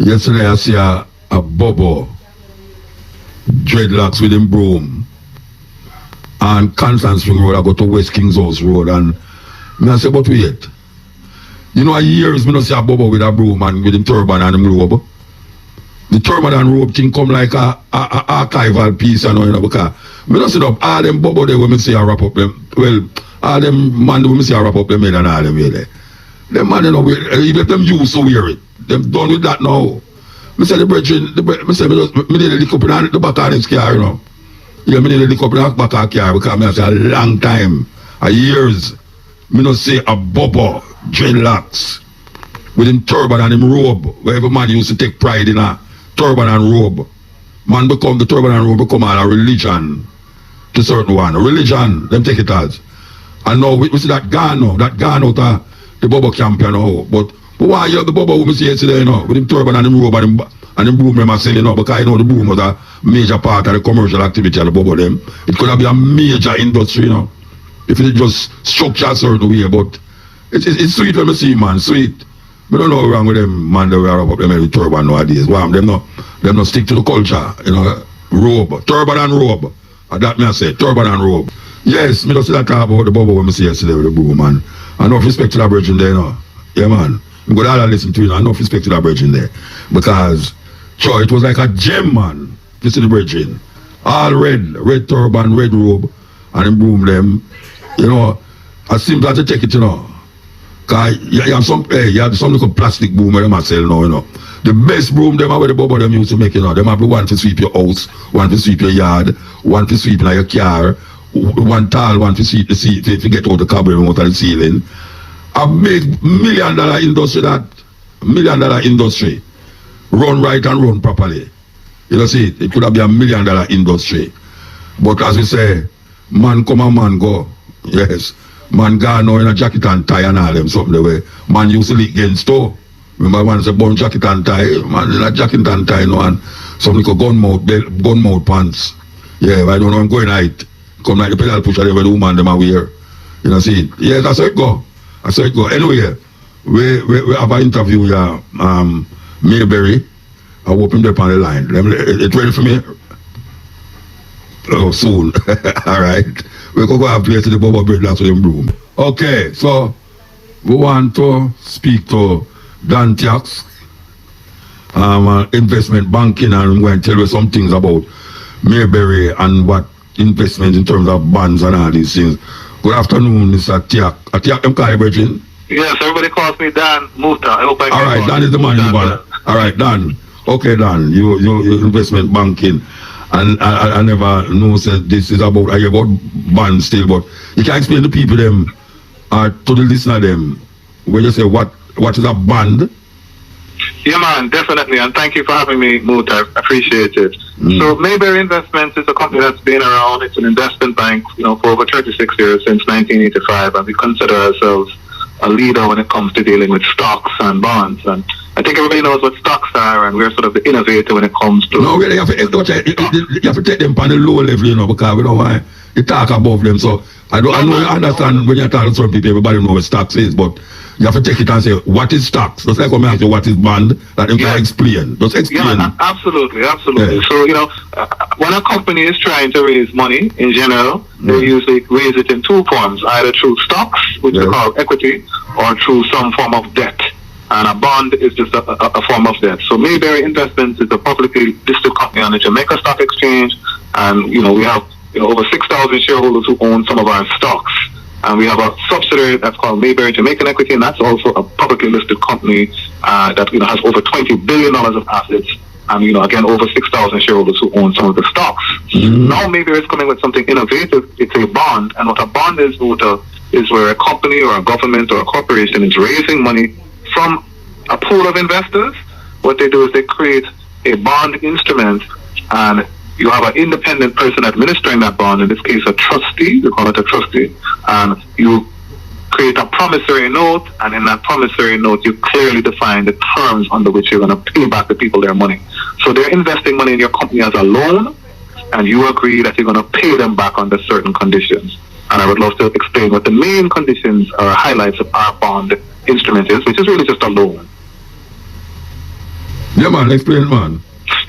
Yesterday I see a Bobo, dreadlocks with him broom, and Constant Spring Road. I go to West Kings House Road, and me I say, but wait. You know, a years me not see a Bobo with a broom and with him turban and him robe. The turban and robe thing come like a archival piece, you know, because me not see up all them Bobo there when me see a wrap up them. Well, all them man when me see a wrap up them head and all them way there. Them man, you know, even them used to wear it. Them done with that now. Me say the brethren, me say me need to lick up in the back of this car, you know. Yeah, me need to lick up in the back of the car because me say a long time, a years, me not see a Bobo, dreadlocks, with him turban and him robe, where every man used to take pride in a turban and robe. Man become, the turban and robe become a religion to certain one. A religion, them take it as. And now we see that gone now, that gone out of the Bobo camp, you know. But why you have the Bobo we see yesterday, you know, with him turban and him robe and him broom them are selling, you know, because you know the broom was a major part of the commercial activity of the Bobo them. It could have been a major industry, you know, if it just structured a certain way, but it's sweet when I see, man, sweet. I don't know what's wrong with them, man, they wear up them with turban nowadays. Wow, them not stick to the culture, you know, robe, turban and robe. That me I say, turban and robe. Yes, me just see that talk about the Bobo when I see yesterday with the broom, man. Enough respect to that brethren there, you know. Yeah, man. I'm going to listen to you, enough respect to that brethren there. Because, sure, it was like a gem, man. You see the brethren. All red turban, red robe, and them broom them. You know, as simple as you take it, you know. Because you have some little plastic broom where them sell now, you know. The best broom them are where the Bobo them used to make, you know. Them have one to sweep your house, one to sweep your yard, one to sweep in your car, one tall, one to sweep the seat, to get out the cobweb out of the ceiling. A big $1 million industry, that $1 million industry. Run right and run properly. You know, see, it could have been $1 million industry. But as we say, man come and man go. Yes. Man gone now in a jacket and tie and all them something the way. Man used to lick against too. Remember man say born jacket and tie, man in a jacket and tie now and some little gun mouth pants. Yeah, I don't know I'm going right. Come like the pedal pusher there where the woman them are wear. You know see? Yeah, that's how it go. That's how it go. Anyway, we have an interview here, Mayberry. I hope him there on the line. It ready for me? Oh, soon. All right. We could go and play to the Bobo Breadlocks with them broom. Okay, so we want to speak to Dan Tiax, investment banking, and I'm going to tell you some things about Mayberry and what investments in terms of bonds and all these things. Good afternoon, Mr. Tiax. Tiax, I'm calling Bridget. Yes, everybody calls me Dan Muta. I hope I all right, Dan is the man you want. All right, Dan. Okay, Dan, you investment banking. And I never know said this is about bonds still, but you can explain to people them to the listener them when you say what is a bond? Yeah man, definitely, and thank you for having me, Moot. I appreciate it. So Mayberry Investments is a company that's been around. It's an investment bank, you know, for over 36 years, since 1985, and we consider ourselves a leader when it comes to dealing with stocks and bonds. And I think everybody knows what stocks are, and we're sort of the innovator when it comes to... No, really, you have to take them on the low level, you know, because we don't want to talk above them. So I understand when you talk to some people, everybody knows what stocks is, but you have to take it and say, what is stocks? Just like when I ask you what is bond, that you can explain. Just explain. Yeah, absolutely. Yeah. So, you know, when a company is trying to raise money, in general, they usually raise it in two forms, either through stocks, which we call equity, or through some form of debt. And a bond is just a form of debt. So Mayberry Investments is a publicly listed company on the Jamaica Stock Exchange, and, you know, we have over 6,000 shareholders who own some of our stocks. And we have a subsidiary that's called Mayberry Jamaican Equity, and that's also a publicly listed company that, you know, has over $20 billion of assets, and, you know, again, over 6,000 shareholders who own some of the stocks. Now Mayberry is coming with something innovative. It's a bond, and what a bond is where a company or a government or a corporation is raising money from a pool of investors. What they do is they create a bond instrument, and you have an independent person administering that bond, in this case a trustee, we call it a trustee, and you create a promissory note, and in that promissory note you clearly define the terms under which you're going to pay back the people their money. So they're investing money in your company as a loan, and you agree that you're going to pay them back under certain conditions. And I would love to explain what the main conditions or highlights of our bond instrument is, which is really just a loan. Yeah, man, explain, man.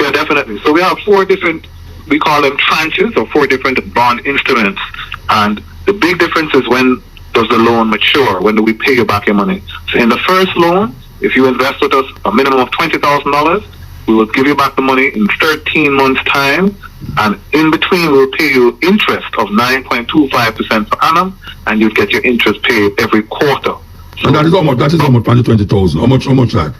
Yeah, definitely. So we have 4 different, we call them tranches, or 4 different bond instruments. And the big difference is when does the loan mature? When do we pay you back your money? So in the first loan, if you invest with us a minimum of $20,000, we will give you back the money in 13 months' time. And in between, we'll pay you interest of 9.25% per annum, and you'll get your interest paid every quarter. So And that is how much on the 20,000. How much that?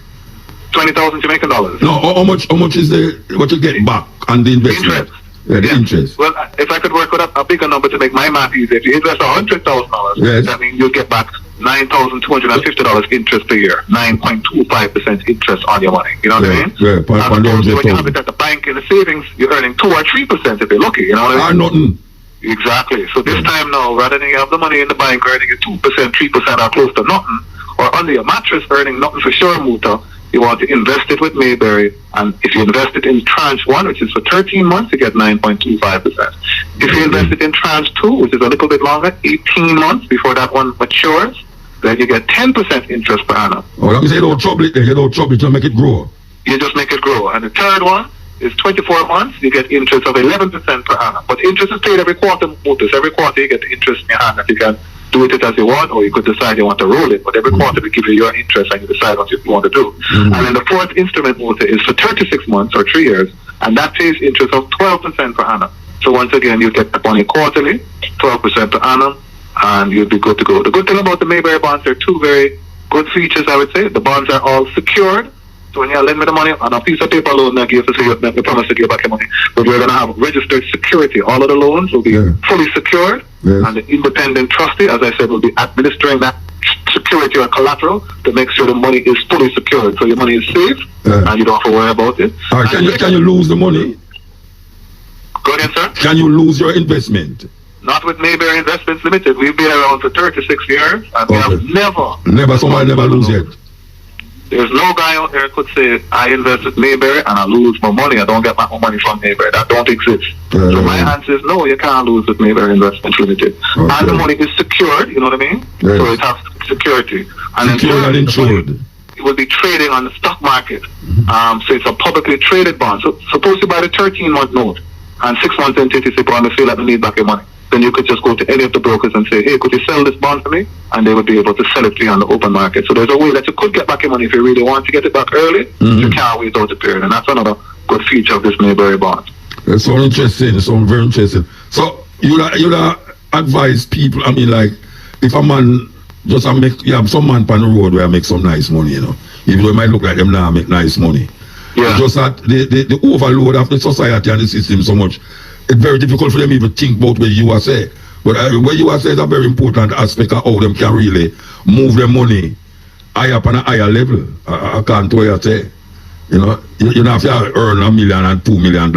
20,000 Jamaican dollars. No, how much is what you get back on the investment? Interest. Yeah, the interest. Well, if I could work with a bigger number to make my math easy, if you invest $100,000, yes, that means you'll get back $9,250 interest per year, 9.25% interest on your money. You know what I mean? Yeah, when you have it at the bank in the savings, you're earning 2 or 3% if you're lucky. You know what I mean? Nothing. Exactly. So this time now, rather than you have the money in the bank earning 2%, 3% or close to nothing, or under your mattress earning nothing for sure, Muta, you want to invest it with Mayberry, and if you invest it in tranche 1, which is for 13 months, you get 9.25%. If you invest it in tranche 2, which is a little bit longer, 18 months before that one matures, then you get 10% interest per annum. Oh, let me say you don't trouble it there, you don't trouble it to make it grow. You just make it grow. And the third one is 24 months, you get interest of 11% per annum. But interest is paid every quarter, Mutas. Every quarter you get the interest in your hand that you can do it as you want, or you could decide you want to roll it. But every quarter we give you your interest and you decide what you want to do. And then the fourth instrument, Muta, is for 36 months or 3 years, and that pays interest of 12% per annum. So once again, you get the money quarterly, 12% per annum, and you'll be good to go. The good thing about the Mayberry bonds, there are 2 very good features, I would say. The bonds are all secured. So when you lend me the money on a piece of paper loan, that you have to say you promise to give back your money. But we're going to have registered security. All of the loans will be fully secured, and the independent trustee, as I said, will be administering that security or collateral to make sure the money is fully secured. So your money is safe, and you don't have to worry about it. All right, can you lose the money? Go ahead, sir. Can you lose your investment? Not with Mayberry Investments Limited. We've been around for 36 years, and we have somebody never lose it. There's no guy out there could say, I invest with Mayberry and I lose my money. I don't get my own money from Mayberry. That don't exist. So my answer is no, you can't lose with Mayberry Investments Limited. And the money is secured, you know what I mean? Yes. So it has security. And secured and insured. It will be trading on the stock market. So it's a publicly traded bond. So suppose you buy the 13-month note, and 6 months into it, you say, but I feel like I need back your money. Then you could just go to any of the brokers and say, hey, could you sell this bond for me? And they would be able to sell it to you on the open market. So there's a way that you could get back your money if you really want to get it back early. You can't wait out the period. And that's another good feature of this Mayberry bond. That's so interesting. It's so very interesting. So you advise people, I mean, like, if a man just you have some man on the road where I make some nice money, you know, even though it might look like them now make nice money. Yeah. Just that the overload of the society and the system so much, it's very difficult for them even think about what you are saying. But what you are saying is a very important aspect of how them can really move their money higher up on a higher level. I can't what you say. You know, you don't have to earn $1 million and $2 million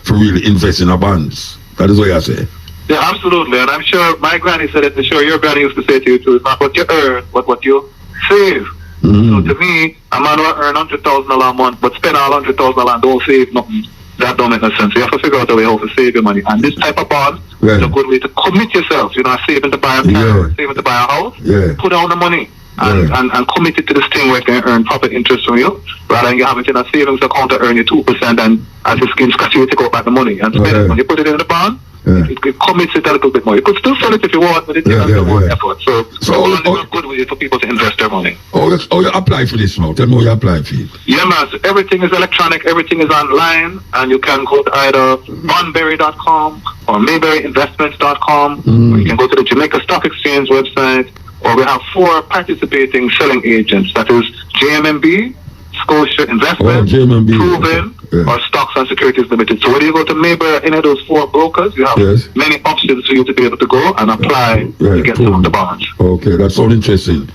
for really invest in a bonds. That is what you say. Yeah, absolutely. And I'm sure my granny said it, I'm sure your granny used to say to you too, it's not what you earn, but what you save. So to me, a man will earn $100,000 a month, but spend all $100,000 and don't save nothing. That don't make no sense. You have to figure out a way how to save your money. And this type of bond is a good way to commit yourself. You know, saving to buy a car, saving to buy a house. Put down the money and commit it to this thing where it can earn proper interest from you, rather than you have it in a savings account to earn you 2%, and as the skin scratch you take out back the money and spend it. When you put it in the bond, it commits it a little bit more. You could still sell it if you want, but it takes more effort. So it's a good way for people to invest their money. Oh, you apply for this now. Tell me how you apply for it. Yeah, man. So everything is electronic. Everything is online. And you can go to either bonberry.com or mayberryinvestments.com. Or you can go to the Jamaica Stock Exchange website. Or we have 4 participating selling agents. That is JMMB, Scotia Investment, Proven, or Stocks and Securities Limited. So when you go to Mayberry, any of those 4 brokers, you have many options for you to be able to go and apply to get some of the bonds. Okay, that's so interesting.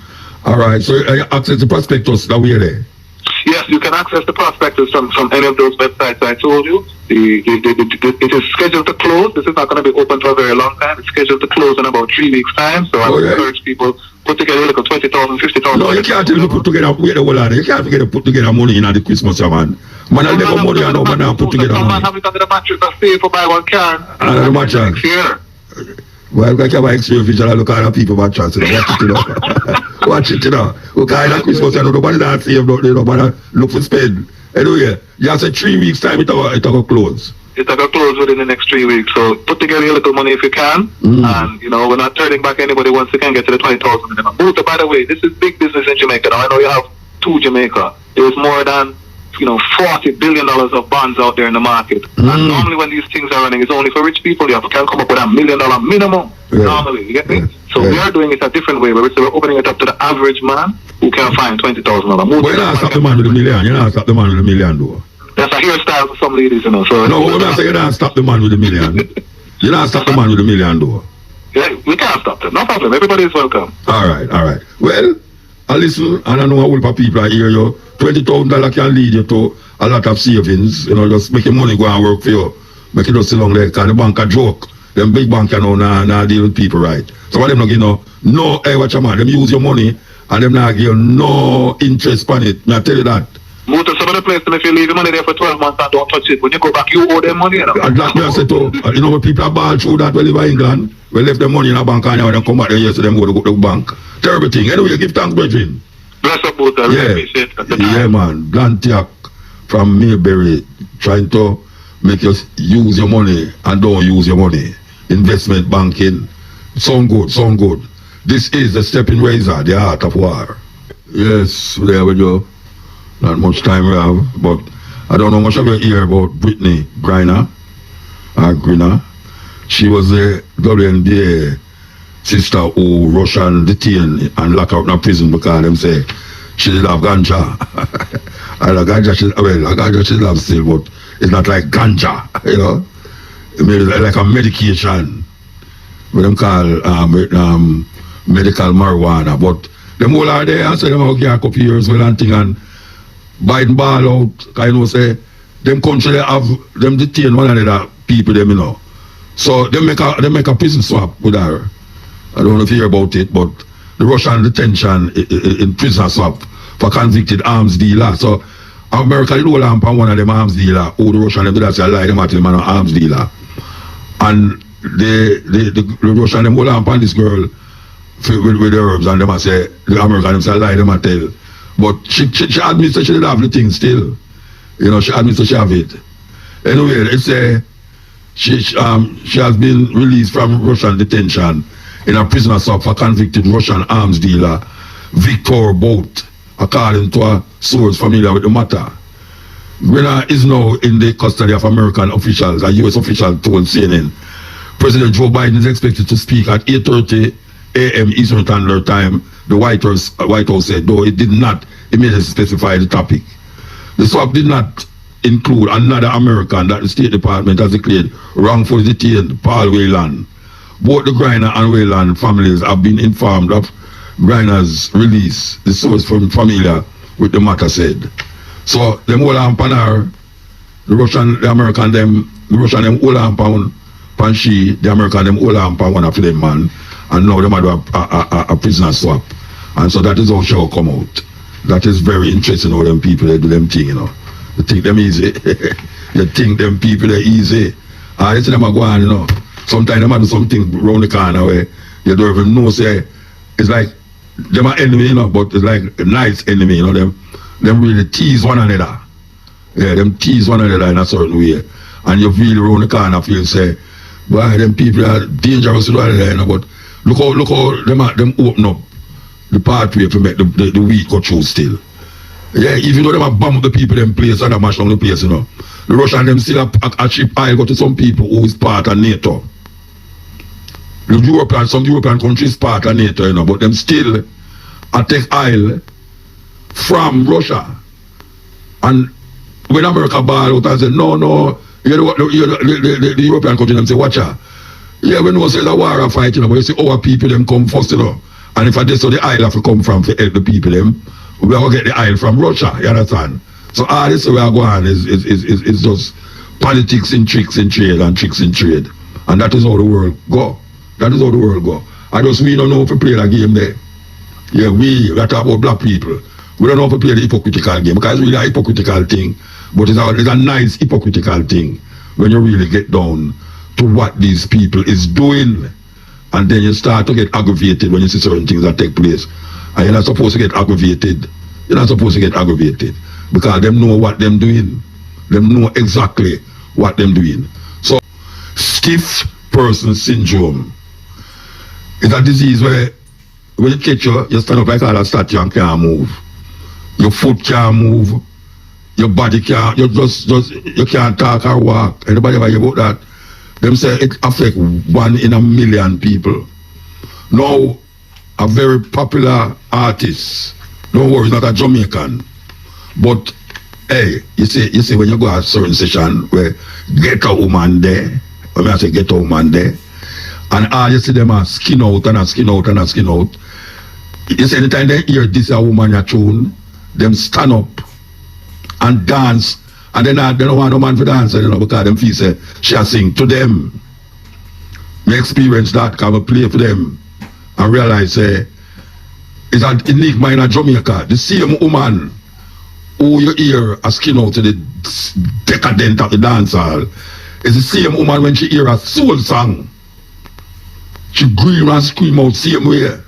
All right, so access the prospectus that we are there. Yes, you can access the prospectus from any of those websites I told you. It is scheduled to close. This is not going to be open for a very long time. It's scheduled to close in about 3 weeks' time. So I would encourage people put together like a 20,000, 50,000. No, you can't even put together. Wait a while. You can't forget to put together money in the Christmas, man. Man, I'll never money and no man now put together money. Man, have it under the mattress and save for buy one car. Under the mattress. Here. Well, I can't buy extra fish and I look at the people mattress. Watch it, you know. Watch it, you know. Okay, that Christmas, you know, nobody that save, nobody look for spend. Anyway, you have said 3 weeks time it will close. It's going to close within the next 3 weeks. So put together your little money if you can. And, you know, we're not turning back anybody once you can get to the 20,000 minimum. Muta, by the way, this is big business in Jamaica. Now, I know you have 2 Jamaica. There's more than, you know, $40 billion of bonds out there in the market. And normally when these things are running, it's only for rich people. You can come up with $1 million minimum. Normally, you get me? So we are doing it a different way. We're opening it up to the average man who can find $20,000. But you're not stop the man with $1 million. You're not stop the man with $1 million, though. That's a hairstyle for some ladies, you know. So no, we're not saying you don't stop the man with $1 million. You don't stop the man with $1 million, though. Yeah, we can't stop them. No problem. Everybody is welcome. All right. Well, I listen, and I know a whole lot of people hear you. $20,000 can lead you to a lot of savings. You know, just make your money go and work for you. Make it just sit long there, because the bank a joke. Them big bank, you know, now deal with people right. So what them not give no, hey, watch your man. Them use your money, and them not give you no interest on it. I tell you that. Most of some of the places, if you leave your money there for 12 months and don't touch it, when you go back, you owe them money. You know? And that's what I said too. You know, when people are ball through that, when they live in England, we left their money in a bank and then come back there, yes, them go to the bank. Terrible thing. Anyway, give thanks, brethren. Bless up, both. I really appreciate it. Yeah, man. Blantiak from Mayberry trying to make you use your money and don't use your money. Investment banking. Sound good. This is the stepping razor, the art of war. Yes, there we go. Not much time we have, but I don't know much of you hear about Brittany Griner. She was the WNBA sister who Russian detained and locked out in a prison because them say she did have ganja. And a ganja she did have still, but it's not like ganja, you know. It's like a medication. What them call medical marijuana. But them all are there and say them okay a couple years well and thing and Biden ball out, I know say them country they have them detain one another people them, you know. So they make a prison swap with her. I don't know if you hear about it, but the Russian detention in prison swap for convicted arms dealer. So America they roll on one of them arms dealer, who the Russian them do that say lie them at him an arms dealer. And the Russian them hold on this girl with the herbs and them say the American them say lie them at tell. But she admits that she did have the thing still. You know, she admits that she have it. Anyway, it's she has been released from Russian detention in a prisoner swap for convicted Russian arms dealer Viktor Bout, according to a source familiar with the matter. Griner is now in the custody of American officials. A U.S. official told CNN. President Joe Biden is expected to speak at 8:30 a.m. Eastern Standard Time, the White House said, though it did not immediately specify the topic. The swap did not include another American that the State Department has declared wrongfully detained, Paul Whelan. Both the Griner and Whelan families have been informed of Griner's release, the source familiar with the matter said. So them all on her, the American them all on pan she, the American them all on pan one of them man. And now them do a prisoner swap. And so that is how she will come out. That is very interesting how them people they do them thing, you know. You think them easy. You think them people are easy. I see them a go on, you know. Sometimes them do something round the corner where you don't even know say it's like them are enemy, you know, but it's like a nice enemy, you know, them really tease one another. Yeah, them tease one another in a certain way. And you feel around the corner feel say, boy, them people are dangerous to one another, you know, but look how them open up the pathway to make the weak go through still. Yeah, even though them have bombed the people them place and mash down the place, you know. The Russian them still a cheap oil go to some people who is part of NATO. Some European countries part of NATO, you know, but them still take oil from Russia. And when America ball out and say, no, the European country them say, watch out. Yeah, we know say the war a fight, you know, but you see our people them come first, you know. And if I just so the oil have to come from to help the people them, we are going to get the oil from Russia, you understand? So all this way are going is just politics in tricks in trade and tricks in trade. And that is how the world go. That is how the world go. I just we don't know how to play the game there. Yeah, we talk about black people. We don't know how to play the hypocritical game because it's really a hypocritical thing. But it's a nice hypocritical thing when you really get down to what these people is doing. And then you start to get aggravated when you see certain things that take place. And you're not supposed to get aggravated. You're not supposed to get aggravated. because them know what them doing. Them know exactly what them doing. So stiff person syndrome is a disease where when you catch you stand up like a statue and can't move. Your foot can't move. Your body can't, you can't talk or walk. Anybody ever hear about that? Them say it affects 1 in a million people. Now, a very popular artist, don't worry, not a Jamaican, but hey, you see when you go to a certain session where get a woman there, when I say get a woman there, and all you see them are skin out and a skin out and a skin out. You see anytime they hear this a woman a tune, them stand up and dance, and they don't want no man to dance, because them feel say she a sing to them. Me experience that, because I play for them and realize it's an enigma in Jamaica. The same woman who you hear a skin out to the decadent of the dance hall is the same woman when she hear a soul song. She scream and scream out same way.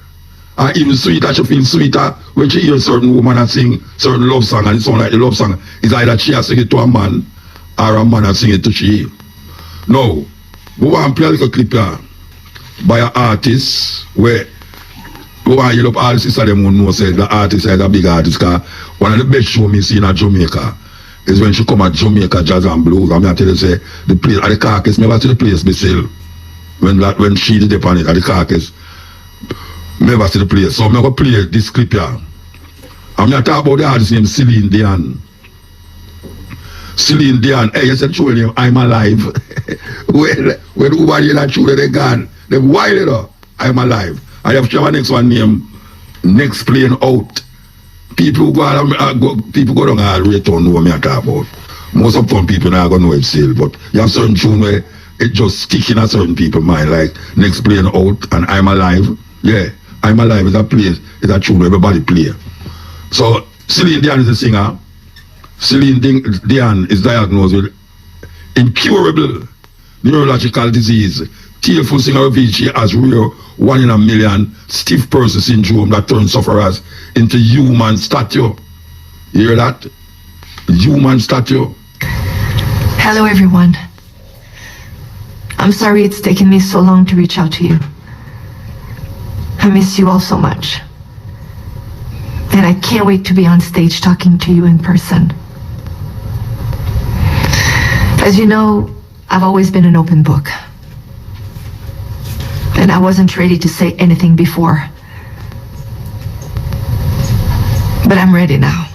And even sweeter, she feels sweeter when she hears certain woman and sing certain love song, and it sounds like the love song is either she has sing it to a man or a man has sing it to she. Now, we want to play a little clip here by an artist where we want to hear up artists of them who know say the artist is a big artist, because one of the best show me see in Jamaica is when she come at Jamaica Jazz and Blues. And I tell you say the place at the carcass, never see the place myself. When she did upon it at the carcass. Never see the place. So I'm going to play this clip here. I'm going to talk about the artist named Celine Dion. Celine Dion, hey, you said true name, I'm alive. when over here that true they gone, they wild it up, I'm alive. I have my next one name, Next Plane Out. People go down and return know what I talk about. Most of some people not going to know it still, but you have certain tune where it just stick in a certain people's mind, like Next Plane Out and I'm Alive. Yeah. I'm Alive is a place, it's a tune everybody play. So Celine Dion is a singer. Celine Dion is diagnosed with incurable neurological disease. Tearful singer of she has rare 1 in a million stiff person syndrome that turns sufferers into human statue. You hear that? Human statue. Hello everyone. I'm sorry it's taken me so long to reach out to you. I miss you all so much. And I can't wait to be on stage talking to you in person. As you know, I've always been an open book. And I wasn't ready to say anything before. But I'm ready now.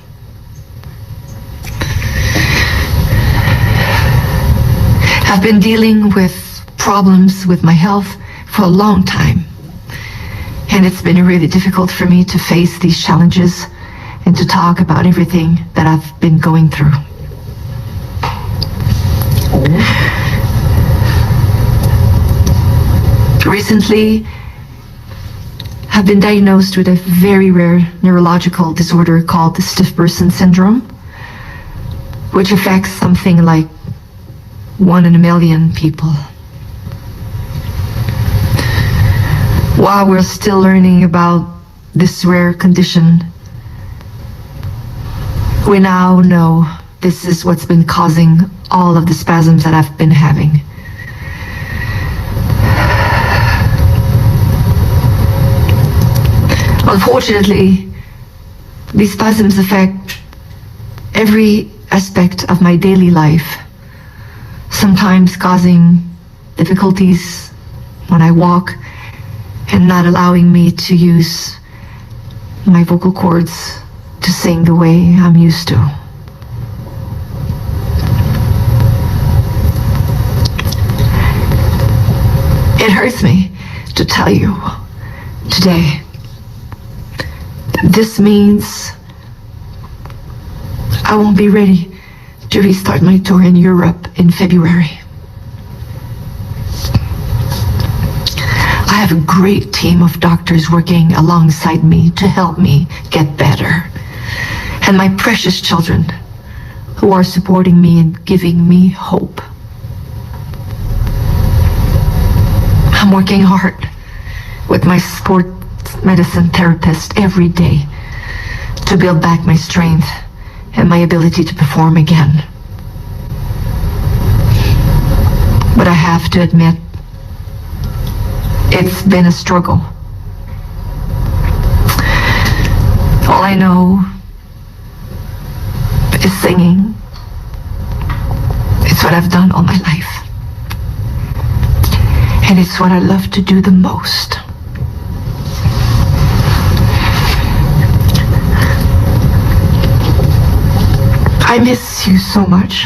I've been dealing with problems with my health for a long time. And it's been really difficult for me to face these challenges and to talk about everything that I've been going through. Recently, I've been diagnosed with a very rare neurological disorder called the stiff person syndrome, which affects something like 1 in a million people. While we're still learning about this rare condition, we now know this is what's been causing all of the spasms that I've been having. Unfortunately, these spasms affect every aspect of my daily life, sometimes causing difficulties when I walk and not allowing me to use my vocal cords to sing the way I'm used to. It hurts me to tell you today that this means I won't be ready to restart my tour in Europe in February. I have a great team of doctors working alongside me to help me get better. And my precious children who are supporting me and giving me hope. I'm working hard with my sports medicine therapist every day to build back my strength and my ability to perform again. But I have to admit, it's been a struggle. All I know is singing. It's what I've done all my life. And it's what I love to do the most. I miss you so much.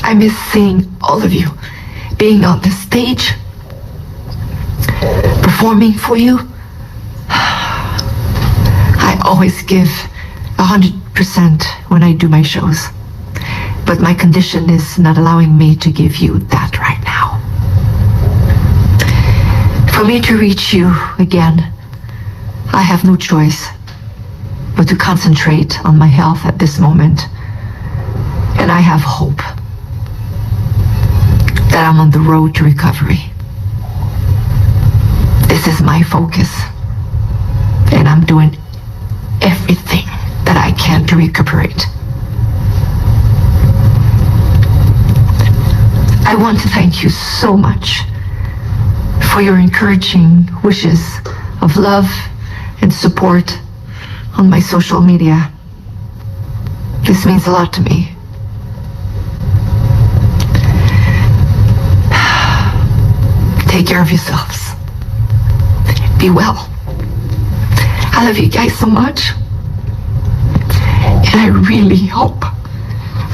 I miss seeing all of you, being on the stage, performing for you. I always give 100% when I do my shows, but my condition is not allowing me to give you that right now. For me to reach you again, I have no choice but to concentrate on my health at this moment. And I have hope that I'm on the road to recovery. This is my focus, and I'm doing everything that I can to recuperate. I want to thank you so much for your encouraging wishes of love and support on my social media. This means a lot to me. Take care of yourselves. Be well. I love you guys so much. And I really hope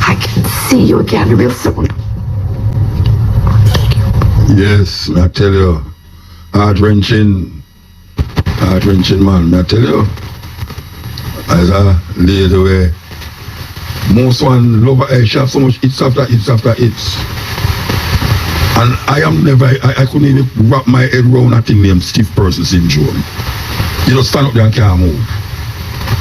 I can see you again real soon. Yes, I tell you, heart-wrenching man, I tell you. As a lady where most one love her, she have so much hits after hits after hits. And I couldn't even wrap my head around a thing named stiff person syndrome. You just stand up there and can't move.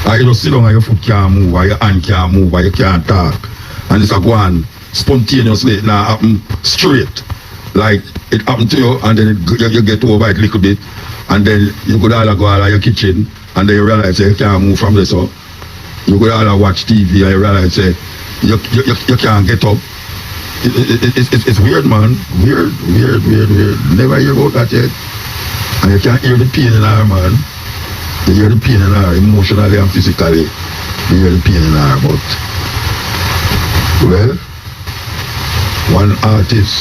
Or you just sit down and your foot can't move, or your hand can't move, or you can't talk. And it's a go on spontaneously, it now happen straight. Like it happened to you, and then you get over it a little bit, and then you could all go out of your kitchen, and then you realize you can't move from there. So you could all watch TV, and you realize you can't get up. It's weird, man. Weird. Never hear about that yet. And you can't hear the pain in her, man. You hear the pain in her, emotionally and physically. You hear the pain in her, but well, one artist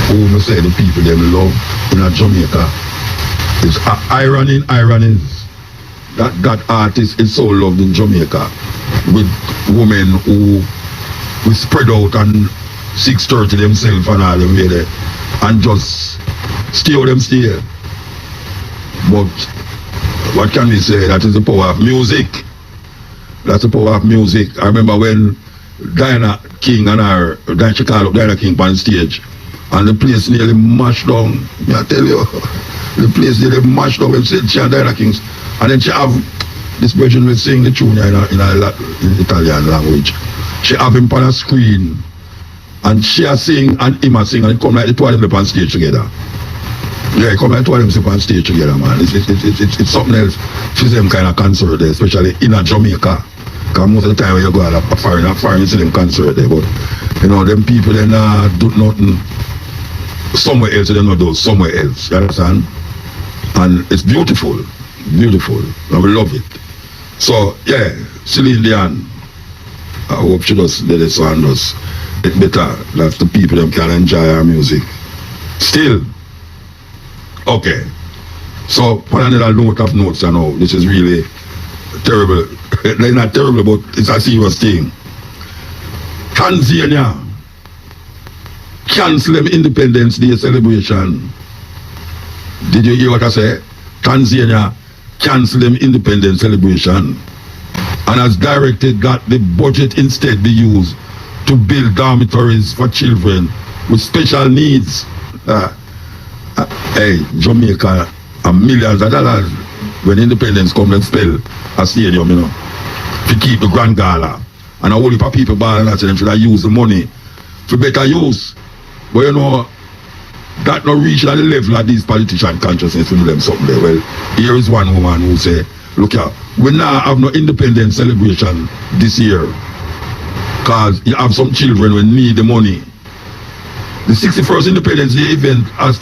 who me say the people them love in a Jamaica is irony that artist is so loved in Jamaica with women who we spread out and 6:30 themselves and all them way there and just stay. But what can we say? That is the power of music. That's the power of music. I remember when Diana King and her, she called up Diana King on stage, and the place nearly mashed down. I tell you, the place nearly mashed down. She and Diana King, and then she have this version will sing the tune in Italian language. She have him on a screen, and she a sing and him a sing, and it come like the two of them up on stage together. Yeah, it come like the two of them up on stage together, man. It's something else for them kind of concert there, especially in a Jamaica. Because most of the time when you go out of foreign, you see them concert there, but you know, them people they do nothing somewhere else, they not do somewhere else, you understand? And it's beautiful, and we love it. So, yeah, Celine Dion, I hope she does let it sound us. It's better that the people them can enjoy our music. Still, okay. So, on another note of notes, I know, this is really terrible. It's not terrible, but it's a serious thing. Tanzania cancel them Independence Day celebration. Did you hear what I said? Tanzania cancel them independence celebration and has directed that the budget instead be used to build dormitories for children with special needs. Hey, Jamaica, millions of dollars when independence come and spell a stadium, you know, to keep the Grand Gala. And a whole heap of people balling that them should have used the money for better use. But you know, that not reach at the level of these politician consciousness to do them something there. Well, here is one woman who say Look here, we now have no independence celebration this year. Because you have some children who need the money. The 61st Independence Day event had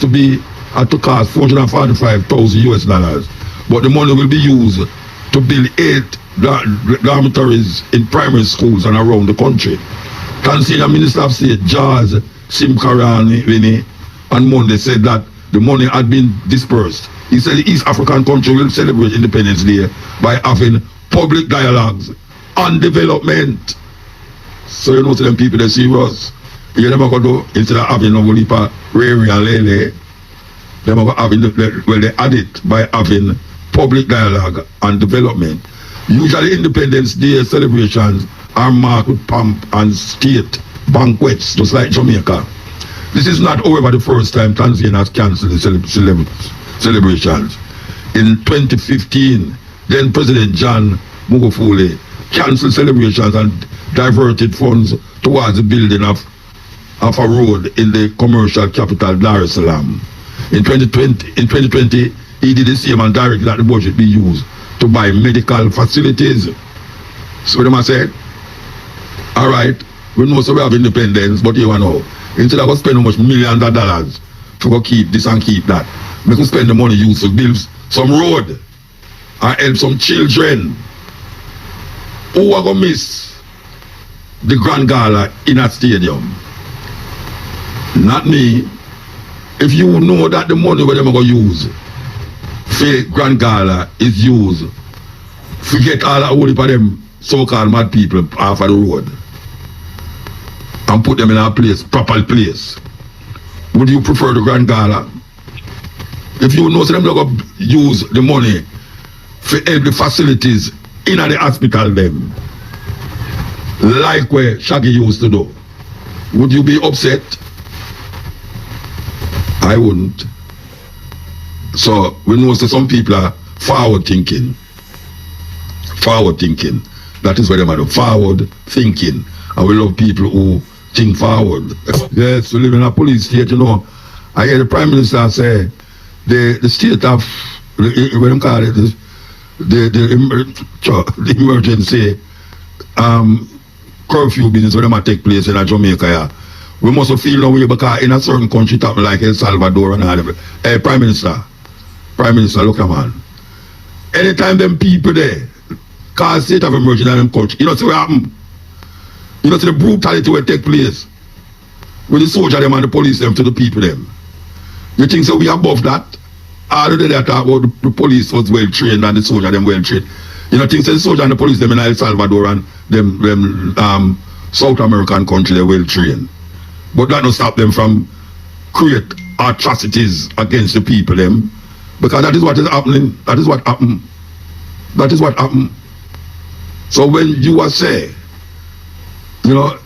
to cost $445,000 US. But the money will be used to build 8 dormitories in primary schools and around the country. Tanzania Minister of State George Simkarani on Monday said that the money had been dispersed. He said the East African country will celebrate Independence Day by having public dialogues on development. So you know to them people, they're serious. You never go to, instead of having a whole heap of Rary and Lele, they add it by having public dialogue and development. Usually Independence Day celebrations are marked with pomp and state banquets, just like Jamaica. This is not, however, the first time Tanzania has cancelled the celebrations. In 2015, then President John Magufuli cancelled celebrations and diverted funds towards the building of a road in the commercial capital Dar es Salaam. In 2020, he did the same and directed that the budget be used to buy medical facilities. So them I said, all right, we know so we have independence, but you know, instead of spending much millions of dollars to go keep this and keep that, we could spend the money used to build some road and help some children. Who are going to miss the Grand Gala in that stadium? Not me. If you know that the money where they're going to use for Grand Gala is used, forget all that whole heap of them so-called mad people off of the road and put them in a place, proper place. Would you prefer the Grand Gala? If you know so them going to use the money for help the facilities in the hospital them, like where Shaggy used to do, would you be upset? I wouldn't. So we know that some people are forward thinking. Forward thinking. That is what they are, forward thinking. And we love people who think forward. Yes, we live in a police state, you know. I hear the Prime Minister say the state of, what do you call it, the emergency curfew business where they take place in Jamaica. Yeah. We must feel no way because in a certain country like El Salvador and all that. Hey, Prime Minister, look at man. Anytime them people there cause state of emergency in them country, you know see what happen? You know see the brutality will take place with the soldier them and the police them to the people them. You think so we above that? All the day they talk about the police was well trained and the soldier them well trained. You know, things the soldier and the police them in El Salvador and them South American country they well trained. But that don't stop them from create atrocities against the people them. Because that is what is happening. That is what happened. That is what happened. So when you are say, you know,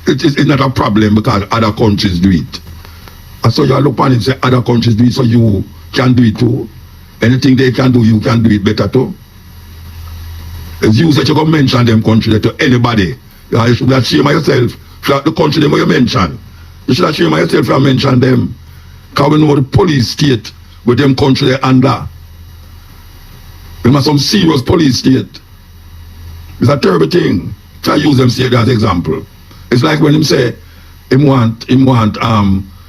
it's not a problem because other countries do it. And so you look on it and say other countries do it, so you can do it too. Anything they can do, you can do it better too. As you said, you can mention them country to anybody. You should not shame yourself for the country them you mention. You should not shame yourself for mention them. Because we know the police state with them country they under. There are some serious police state. It's a terrible thing. So I use them state as example. It's like when him say him want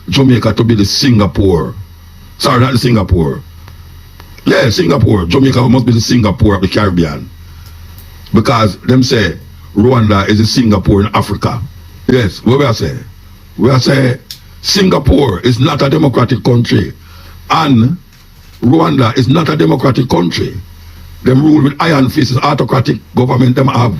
Jamaica to be the Singapore. Sorry, not the Singapore. Yeah, Singapore. Jamaica must be the Singapore of the Caribbean. Because them say Rwanda is the Singapore in Africa. Yes, what we are saying? We are saying Singapore is not a democratic country. And Rwanda is not a democratic country. Them rule with iron fists, autocratic government them have.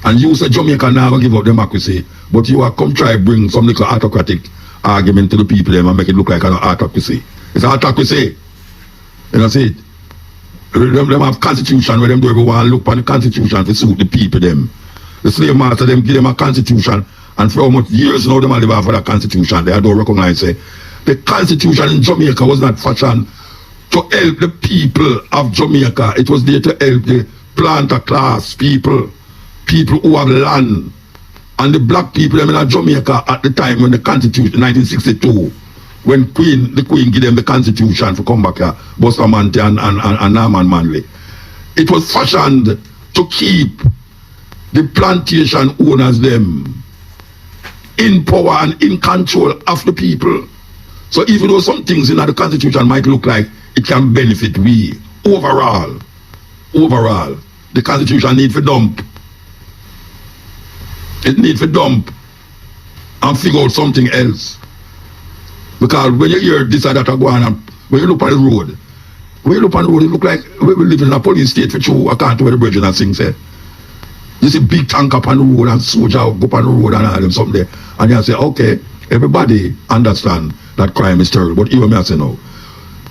And you say Jamaica now give up democracy, but you are come try bring some little autocratic argument to the people them and make it look like an autocracy. It's an autocracy. You know, see it? Them have constitution where them do everyone look on the constitution to suit the people them. The slave master them give them a constitution, and for how much years now them live for that constitution, they don't recognize it. The constitution in Jamaica was not fashioned to help the people of Jamaica. It was there to help the planter class people who have land. And the black people them in Jamaica at the time when the constitution, 1962, when the queen gave them the constitution for come back here, Bustamante and Norman Manley. It was fashioned to keep the plantation owners them in power and in control of the people. So even though some things in the Constitution might look like it can benefit we, overall, the Constitution need to dump. It need to dump and figure out something else. Because when you hear this or that go on, and when you look on the road, it look like we live in a police state for true. I can't do where the bridge and things say. You see big tank up on the road and soldier go up on the road and all them something there. And you say, okay, everybody understand that crime is terrible. But even me I say no.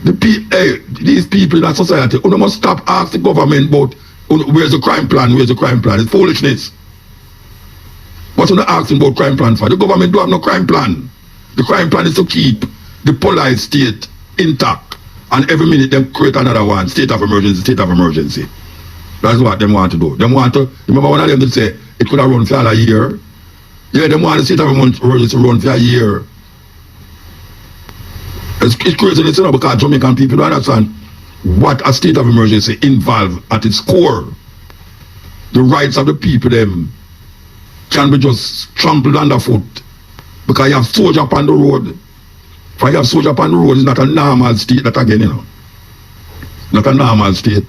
These people in that society, you must stop asking the government about where's the crime plan, It's foolishness. What are you asking about crime plan for? The government don't have no crime plan. The crime plan is to keep the police state intact. And every minute they create another one, state of emergency. That's what they want to do. They want to, remember one of them that say, it could have run for a year. Yeah, they want the state of emergency to run for a year. It's crazy, because Jamaican people don't understand what a state of emergency involves at its core. The rights of the people them can be just trampled underfoot because you have soldiers upon the road. If you have soldiers upon the road, it's not a normal state that again, Not a normal state.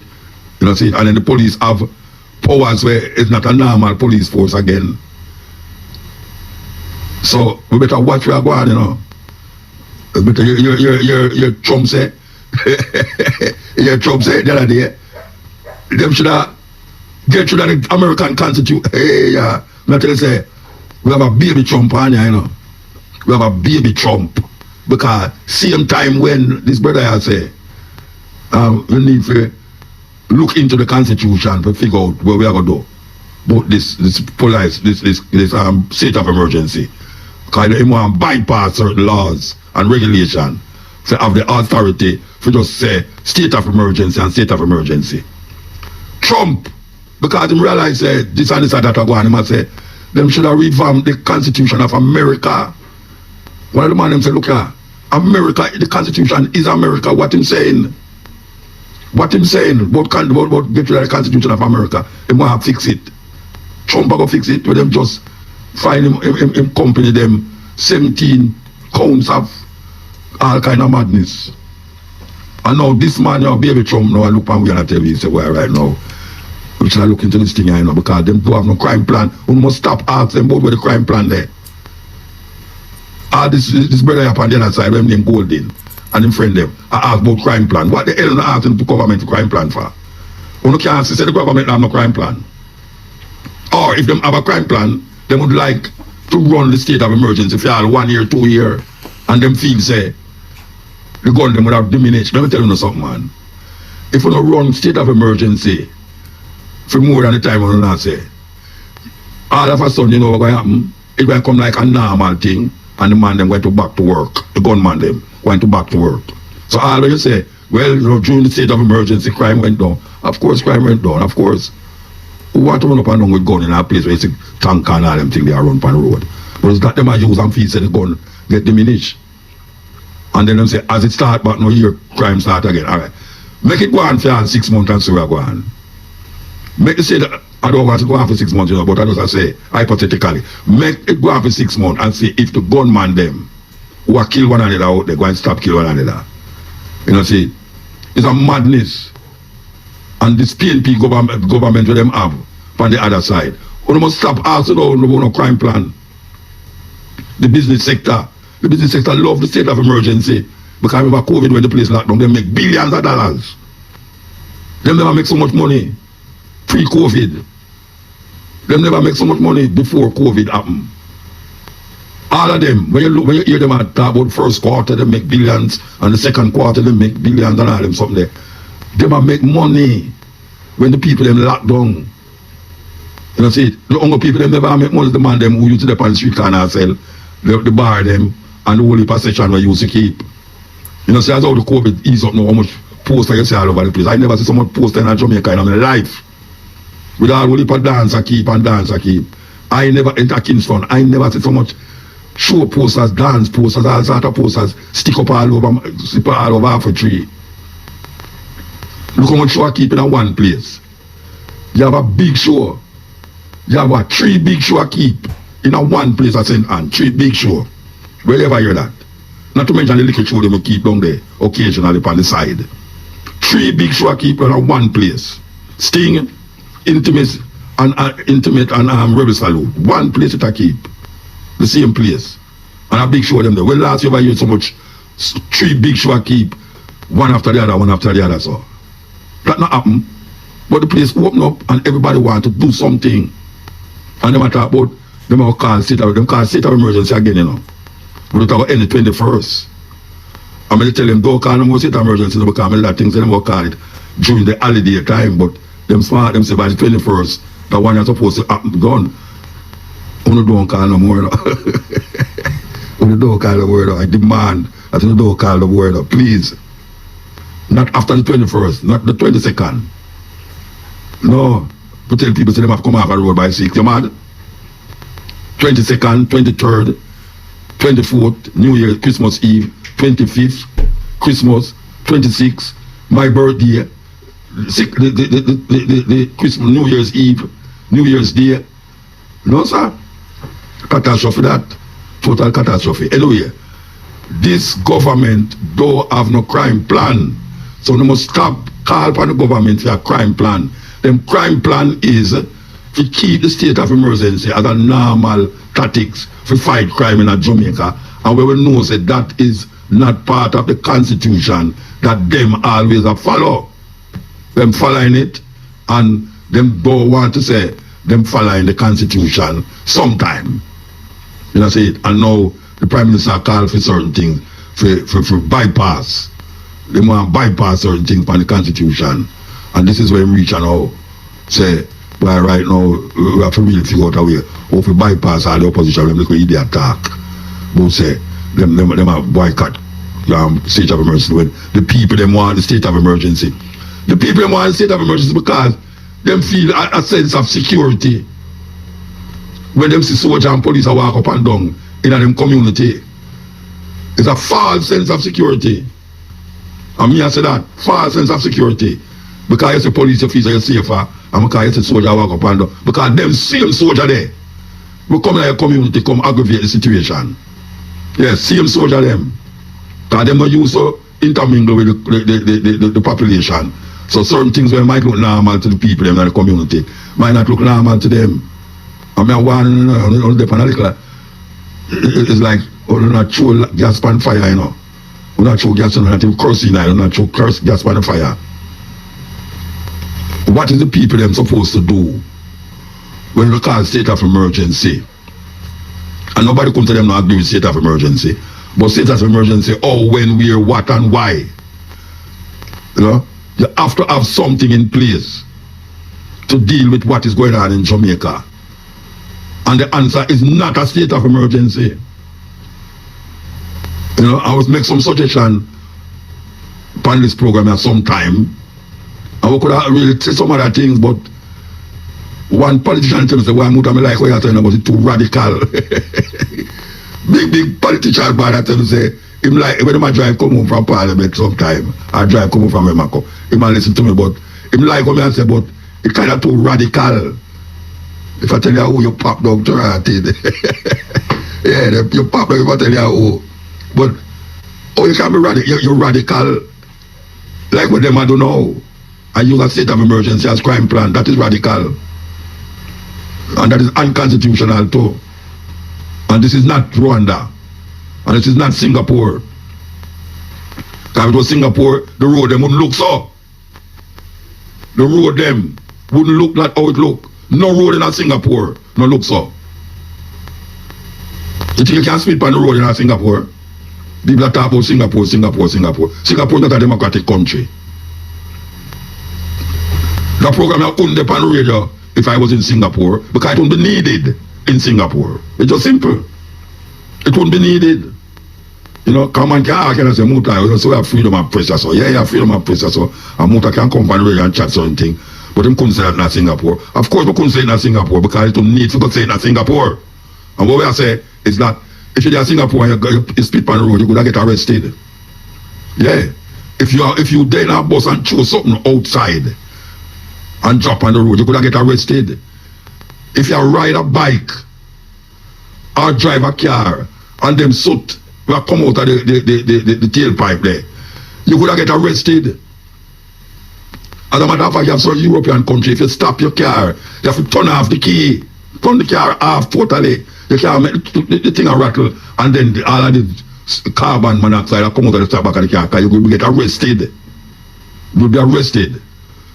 See, and then the police have powers where it's not a normal police force again. So we better watch where we are going, Better your Trump say, the other day, them should have get through the American Constitution. Hey, yeah. I tell you, say, we have a baby Trump on here, We have a baby Trump. Because same time when this brother has say, we need to look into the Constitution to figure out where we are going to do. But this police, this state of emergency. Because they want to bypass certain laws and regulation. So have the authority to just say state of emergency and state of emergency. Trump, because he realized this and this and that are going, he must say, them should have revamped the Constitution of America. One of the man them say, look here, America, the Constitution is America. What him saying? What him saying about get rid of the Constitution of America? He want to fix it. Trump go fix it. With them just find him company them 17 counts of all kind of madness. And now this man now, baby Trump now, I look on we on the TV, say, well, right now, we should look into this thing, because them don't have no crime plan. We must stop asking about where the crime plan there. This brother up on the other side, them named Golden, and him friend them, I ask about crime plan. What the hell are asking the government crime plan for? You can't say the government have no crime plan. Or if them have a crime plan, they would like to run the state of emergency for all 1 year, 2 year, and them feel say the gun them would have diminished. Let me tell you something, man. If you don't run state of emergency for more than the time when you not say, all of a sudden, what's going to happen? It's going to come like a normal thing, and the man them going to back to work. The gunman them going to back to work. So all when you say, well, during the state of emergency, crime went down. Of course, crime went down. Of course. Who want to run up and down with gun in a place where you see tank and all them things they are run on the road? But it's that them I use and feel say the gun get diminished. And then them say, as it start back, no year, crime start again. All right. Make it go on for 6 months and see where I go on. Make it say that I don't want to go on for 6 months, but I just say, hypothetically, make it go on for 6 months and see if the gunman them who are kill one another out, they go and stop kill one another. See, it's a madness. And this PNP government with them have on the other side. We must stop asking about no crime plan. The business sector love the state of emergency. Because remember COVID when the place locked down, they make billions of dollars. They never make so much money pre-COVID. They never make so much money before COVID happened. All of them, when you hear them talk about first quarter, they make billions, and the second quarter they make billions and all them something there. They might make money when the people them locked down. See, the only people them never make money is the man them who used to dep on the street corner sell, the bar them, and the only possession we used to keep. See, as how the COVID ease up now, how much poster you see all over the place. I never see so much poster in Jamaica in my life. With all only dance I keep and dance I keep. I never enter Kingston. I never see so much show posters, dance posters, all sort of posters, stick up all over half a tree. Look how much show I keep in one place. You have a big show. You have a 3 big show keep in a one place at St. Anne. 3 big show. Where you ever hear that? Not to mention the little show they may keep down there occasionally on the side. 3 big show keep in a one place. Sting, Intimate and Rebel Salute. One place it a keep. The same place. And a big show them there. When last you ever heard so much 3 big show keep one after the other so. That not happen. But the place open up and everybody want to do something. And them talk about them have call state of emergency again, you know. But it will end the 21st. I'm going to tell them don't call them state of emergency because many things them will call it during the holiday time, but them smart them say by the 21st that one is supposed to happen gone. You don't call no more. You don't call the word up. I demand that you don't call the word up, please. Not after the 21st, not the 22nd. No. To tell people say them have to come off the road by 6. You mad? 22nd, 23rd, 24th, New Year, Christmas Eve, 25th, Christmas, 26th, my birthday, the Christmas, New Year's Eve, New Year's Day. No, sir. Catastrophe that. Total catastrophe. Anyway, this government don't have no crime plan. So they must stop call upon the government for a crime plan. Them crime plan is to keep the state of emergency as a normal tactics to fight crime in Jamaica. And we will know that is not part of the constitution that them always a follow. Them following it and them don't want to say them following the constitution sometime. You know say it. And now the Prime Minister called for certain things for bypass. They want to bypass certain things from the constitution. And this is where I'm reaching out. Say, well, right now, we have to really figure out a way how to bypass all the opposition, them look at the attack. But say, them have boycott state of emergency when the people them want the state of emergency. The people them want the state of emergency because them feel a sense of security. When them see soldiers and police walk up and down in them community. It's a false sense of security. And me I say that, false sense of security. Because you see police, you feel you're safer, and because you see soldier walk up and down. Because them same soldier there will come in your community, come aggravate the situation. Yes, same soldier them. Because them not used to intermingle with the population. So certain things that might look normal to the people in the community might not look normal to them. I mean, one it's like, not throw gas pan fire, you know. We not throw gas on the curse, you know, not throw gas pan fire. What is the people them supposed to do when we call state of emergency? And nobody come to them not agree with state of emergency. But state of emergency, when, where, what, and why. You know, you have to have something in place to deal with what is going on in Jamaica. And the answer is not a state of emergency. You know, I was make some suggestion on this program at some time. And we could have really say some other things, but one politician tells me, why Mutabaruka like what you're saying about it too radical. big politician by that tell me say, him like when I drive come home from Parliament sometime, I drive come home from Emako, he might listen to me, but him like what I say, but it kind of too radical. If I tell you how you pop down to yeah, you pop down if I tell you how. But you can be radical, you're radical like what them I don't know. And use a state of emergency as crime plan. That is radical. And that is unconstitutional too. And this is not Rwanda. And this is not Singapore. Because if it was Singapore, the road them wouldn't look so. The road them wouldn't look like how it look. No road in Singapore no look so. You think you can speed on the road in Singapore? People are talking about Singapore. Singapore is not a democratic country. The program I couldn't depend on radio if I was in Singapore because it wouldn't be needed in Singapore. It's just simple. It wouldn't be needed. You know, come and can say Muta, so we have freedom of press so. Yeah, you have freedom of press so. And Muta can come on radio and chat certain thing. But them couldn't say that in Singapore. Of course we couldn't say it in Singapore because it don't need to say it in Singapore. And what we are saying is that if you're in Singapore and you speed on the road, you could get arrested. Yeah. If you then a bus and choose something outside, and drop on the road, you could have get arrested. If you ride a bike or drive a car and them soot will come out of the tailpipe there, you could have get arrested. As a matter of fact, you have some European country, if you stop your car, you have to turn off the key, turn the car off totally. You can't make the thing a rattle, and then all of the carbon monoxide will come out of the top back of the car, you will get arrested. You'll be arrested.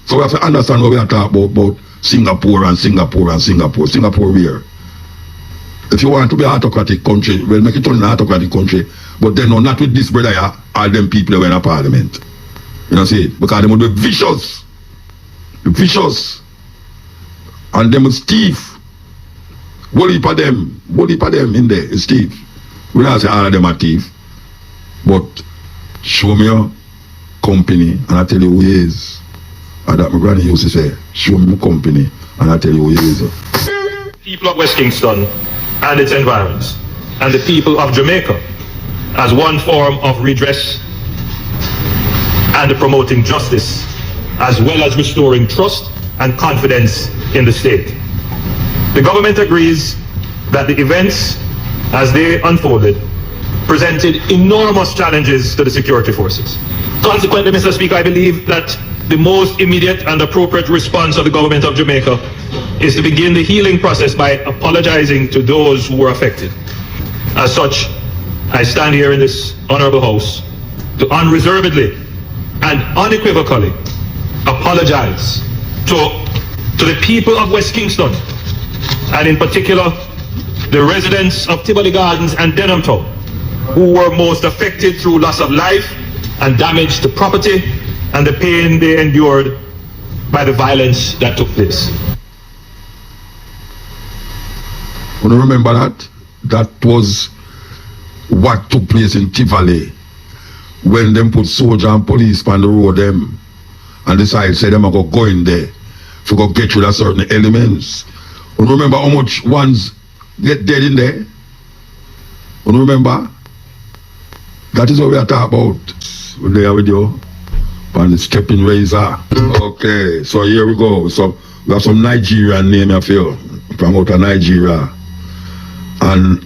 So we have to understand what we are talking about Singapore and Singapore and Singapore. Singapore where? If you want to be an autocratic country, well, make it an autocratic country, but then no, not with this brother here, all them people who are in a parliament. You know, see, because they will be vicious. Vicious. And them is thief. What heap of them in there is thief. We don't say all of them are thief. But show me your company and I tell you who he is. And that my granny used to say, show me my company and I tell you who he is. People of West Kingston and its environs, and the people of Jamaica, as one form of redress and promoting justice, as well as restoring trust and confidence in the state. The government agrees that the events, as they unfolded, presented enormous challenges to the security forces. Consequently, Mr. Speaker, I believe that the most immediate and appropriate response of the government of Jamaica is to begin the healing process by apologizing to those who were affected. As such, I stand here in this honorable house to unreservedly and unequivocally apologize to the people of West Kingston, and in particular the residents of Tivoli Gardens and Denham Town, who were most affected through loss of life and damage to property and the pain they endured by the violence that took place. You remember that? That was what took place in Tivoli when them put soldier and police on the road them and decide say them are going to go in there to go get rid of certain elements. You remember how much ones get dead in there? You remember? That is what we are talking about. We're there with you on the stepping razor. Okay, so here we go. So we have some Nigerian name I feel from out of Nigeria. And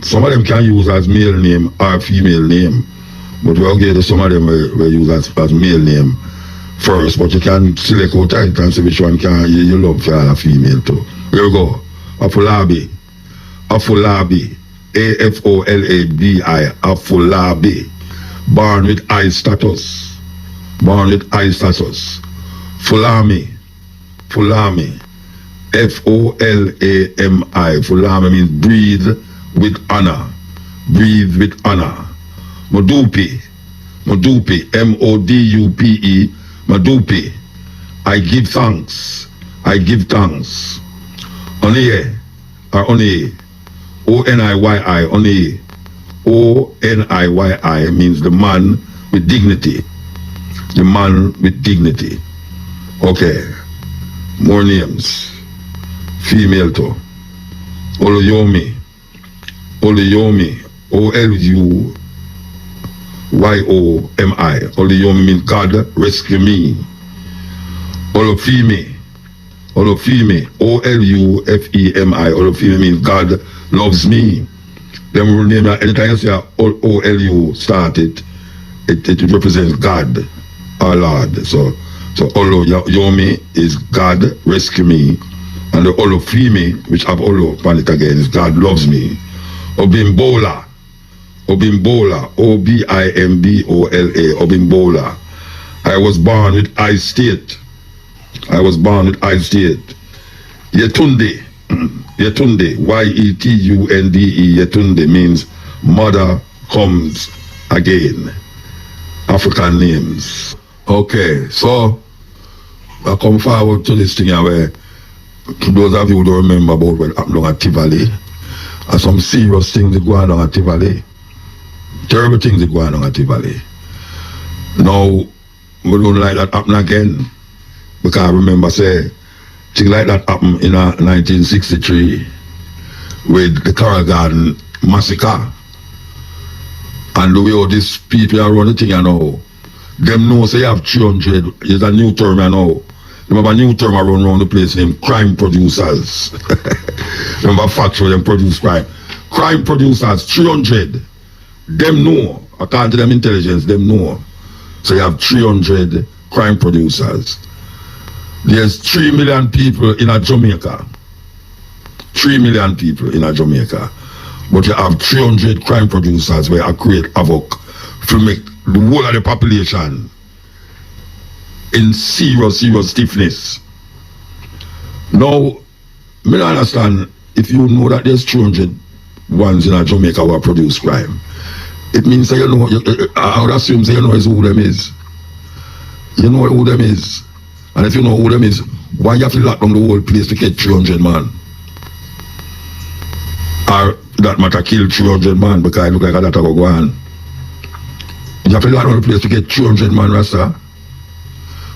some of them can use as male name or female name. But we'll get to some of them will use as male name first. But you can select out it and see which one you love for a female too. Here we go. Afolabi. Afolabi. A-F-O-L-A-B-I. Afolabi. Born with I status. Born with I status. Fulami. Fulami. F-O-L-A-M-I. Fulami means breathe with honor. Breathe with honor. Modupi. Modupi. M-O-D-U-P-E. Modupi. I give thanks. I give thanks. Onye. Or Onye. O-N-I-Y-I. Onye. O-N-I-Y-I means the man with dignity. The man with dignity. Okay. More names. Female too. Oluyomi. Oluyomi. O-L-U-Y-O-M-I. Oluyomi means God rescue me. Olufemi. Olufemi. O-L-U-F-E-M-I. Olufemi means God loves me. Them will name that anytime you say O-L-U started, it represents God, our Lord. So Oluyomi is God rescue me. And the Olufemi, which have Olu upon it again, is God loves me. Obimbola. Obimbola. O-B-I-M-B-O-L-A. Obimbola. I was born with I state. I was born with I state. Yetunde. Yetunde. Y-E-T-U-N-D-E. Yetunde means mother comes again. African names. Okay, so I come forward to this thing here where those of you who don't remember about what happened at Tivoli, and some serious things that go on at Tivoli. Terrible things that go on at Tivoli. Now, we don't like that happen again. Because I remember say, things like that happened in 1963 with the Carroll Garden massacre. And the way all these people are running the thing, you know, them know say you have 300, it's a new term, you know. Remember a new term around the place named crime producers. Remember factory them produce crime. Crime producers, 300. Them know, according to them intelligence, them know. So you have 300 crime producers. There's 3 million people in a Jamaica. 3 million people in a Jamaica. But you have 300 crime producers where I create havoc to make the whole of the population in serious stiffness. Now, me don't understand if you know that there's 300 ones in a Jamaica who produce crime. It means that you know, I would assume that you know who them is. You know who them is. And if you know who them is, why you have to lock down the whole place to get 300 man? Or that matter kill 300 man because it look like that go on. You have to lock down the place to get 300 man, Rasta.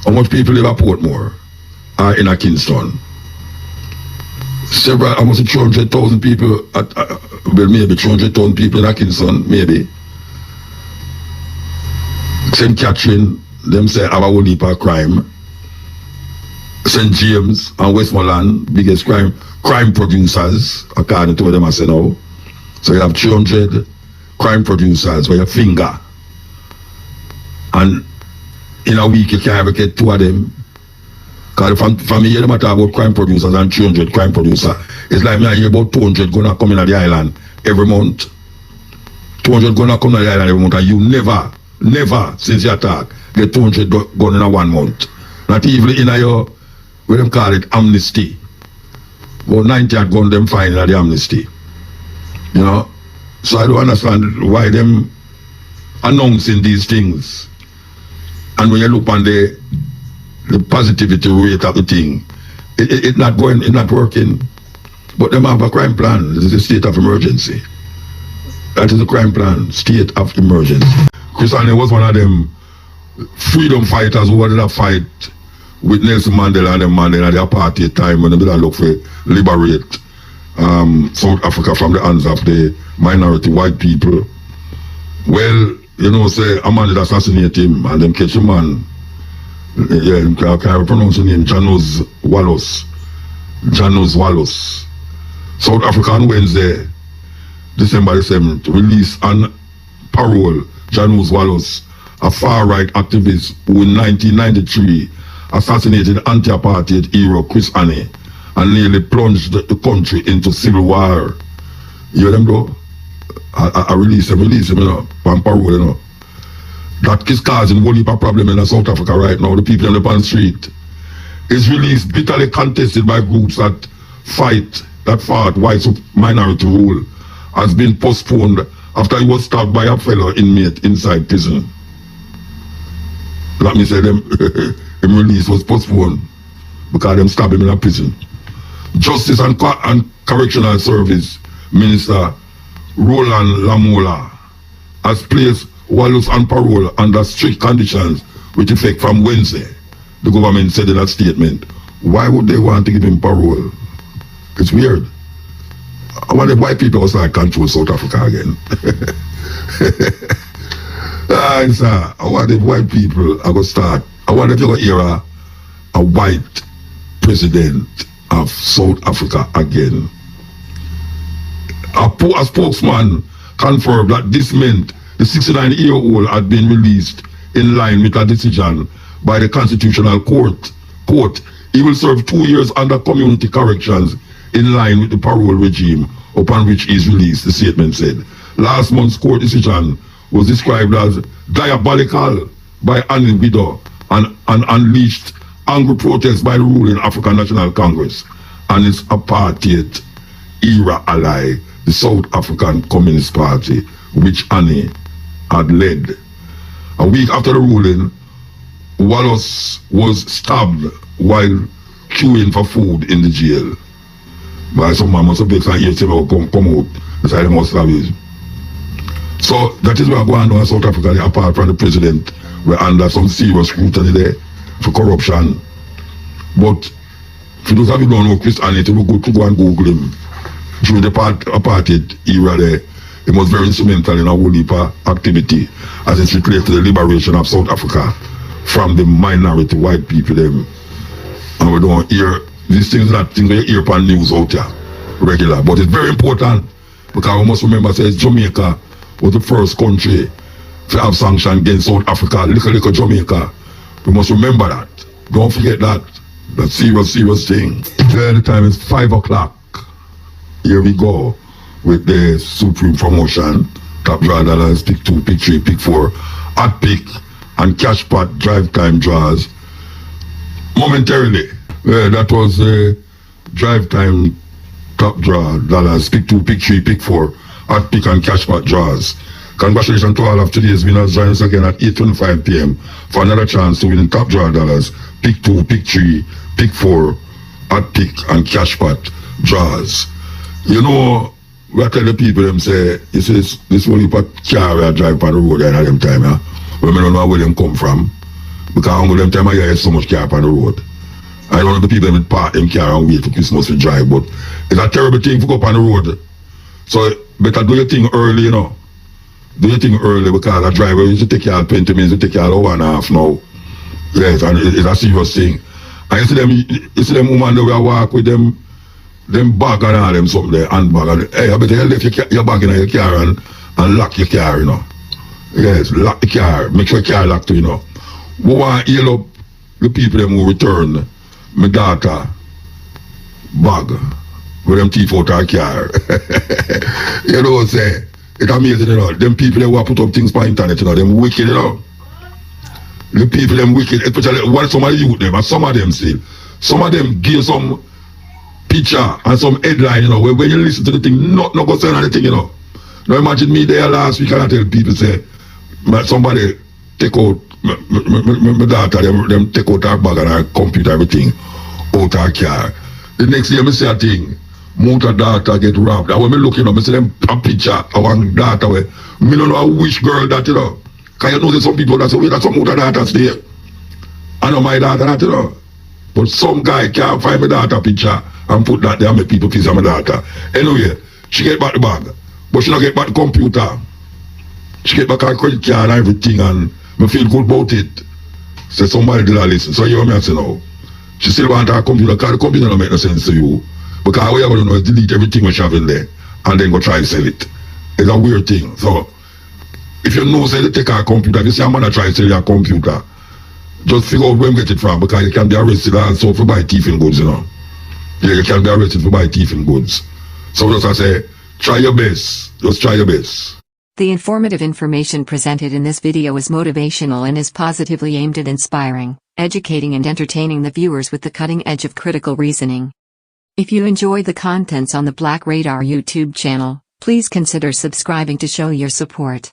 How much people live at Portmore or in a Kingston? Several, almost 200,000 people, well maybe 200,000 people in a Kingston, maybe. St. Catherine, them say have a whole heap of crime. St. James and Westmoreland, biggest crime producers, according to what them I say now. So you have 300 crime producers where you finger. And in a week you can't ever get 2 of them. Because for me, you matter about crime producers and 300 crime producers. It's like me I hear about 200 gonna come in at the island every month. 200 gonna come to the island every month and you never, since you attack, get 200 gun in 1 month. Not even in your, what them call it, amnesty. About 90 had gun them fine in the amnesty. You know? So I don't understand why them announcing these things. And when you look on the positivity rate of the thing, it's not working. But them have a crime plan. This is a state of emergency. That is a crime plan, state of emergency. Chris Anne was one of them freedom fighters who wanted to fight with Nelson Mandela and them Mandela at the apartheid time when they did look for liberate South Africa from the hands of the minority white people. Well, you know, say a man did assassinate him and them catch him man. Yeah, can I pronounce the name? Janos Wallace. South Africa on Wednesday, December the 7th, released on parole Janos Wallace, a far-right activist who in 1993 assassinated anti-apartheid hero Chris Anne and nearly plunged the country into civil war. You hear them though? I release him, you know, on parole, you know. That is causing a whole heap of problem in South Africa right now. The people on the street is released bitterly contested by groups that fought white minority rule, has been postponed after he was stabbed by a fellow inmate inside prison. Let me say them release was postponed because them stabbed him in a prison. Justice and Correctional Service Minister Roland Lamola has placed Wallace on parole under strict conditions with effect from Wednesday, the government said in that statement. Why would they want to give him parole? It's weird. I wonder if white people also control South Africa again. I wonder if white people are going to start. I wonder if you're going to hear a white president of South Africa again. A spokesman confirmed that this meant the 69-year-old had been released in line with a decision by the Constitutional Court. Quote, he will serve 2 years under community corrections in line with the parole regime upon which he is released, the statement said. Last month's court decision was described as diabolical by Annie Widow and unleashed angry protests by the ruling African National Congress and its apartheid era ally, the South African Communist Party, which Annie had led. A week after the ruling, Wallace was stabbed while queuing for food in the jail. By some man must have been some years ago come out beside the most service. So that is what going on in South Africa, apart from the president. We're under some serious scrutiny there for corruption. But for those of you who don't know Chris Anne, to go and Google him. During the apartheid era there, he was very instrumental in a whole heap of activity as it relates to the liberation of South Africa from the minority white people them And we don't hear these things, not things we hear on news out there regular. But it's very important because we must remember that Jamaica was the first country to have sanctions against South Africa, little Jamaica. We must remember that. Don't forget that. That's serious thing. The time is 5 o'clock. Here we go with the Supreme Promotion. Top draw dollars, pick 2, pick 3, pick 4. Hot pick and cash pot drive time draws. Momentarily, that was drive time top draw dollars, pick 2, pick 3, pick 4. Hot pick and cash pot draws. Congratulations to all of today's winners. Join us again at 8:25 p.m. for another chance to win top draw dollars. Pick 2, pick 3, pick 4, hot pick and cash pot draws. You know, we tell the people them say, you see this only part car we drive on the road at them time, yeah? But I don't know where them come from. Because on them time I hear so much car on the road. I don't know the people that park them car and wait for Christmas to drive, but it's a terrible thing to go up on the road. So better do your thing early, you know. Do your thing early because a driver used to take you all 20 minutes, it take you all hour and a half now. Yes, and it's a serious thing. And you see them women that we walk with them bag and all them something there, handbag and hey, I better you left your bag in your car and lock your car, you know. Yes, lock the car, make sure your car locked too, you know. We want to heal up the people them who return my daughter bag with them teeth out her car. You know what I'm saying? It's amazing, you know. Them people that want to put up things on internet, you know, them wicked, you know. The people them wicked, especially what some of the youth them, and some of them still. Some of them give some picture and some headline, you know, where when you listen to the thing, not go say anything, you know. Now imagine me there last week and I tell people say, somebody take out my daughter, them take out her bag and her computer, everything out her car. The next day I say a thing, motor daughter get robbed. And when me look, you know, I see them a picture of one daughter where me don't know which girl that, you know. Cause you know there's some people that say, wait, that's some motor daughters there. I know my daughter that, you know. But some guy can't find my daughter picture and put that there and make people piece of my daughter. Anyway, she get back the bag. But she don't get back the computer. She get back her credit card and everything and me feel good about it. So somebody did not listen. So you hear me I say now. She still want her computer because the computer don't make no sense to you. Because what you're going to do is delete everything we have in there and then go try and sell it. It's a weird thing. So if you know say they take her computer, if you say I'm gonna try to sell your computer, just figure out where you get it from because you can be arrested and so for buy thieving goods, you know. Yeah, you can be arrested for buy thieving goods. So just I say, try your best. Just try your best. The informative information presented in this video is motivational and is positively aimed at inspiring, educating and entertaining the viewers with the cutting edge of critical reasoning. If you enjoy the contents on the Black Radar YouTube channel, please consider subscribing to show your support.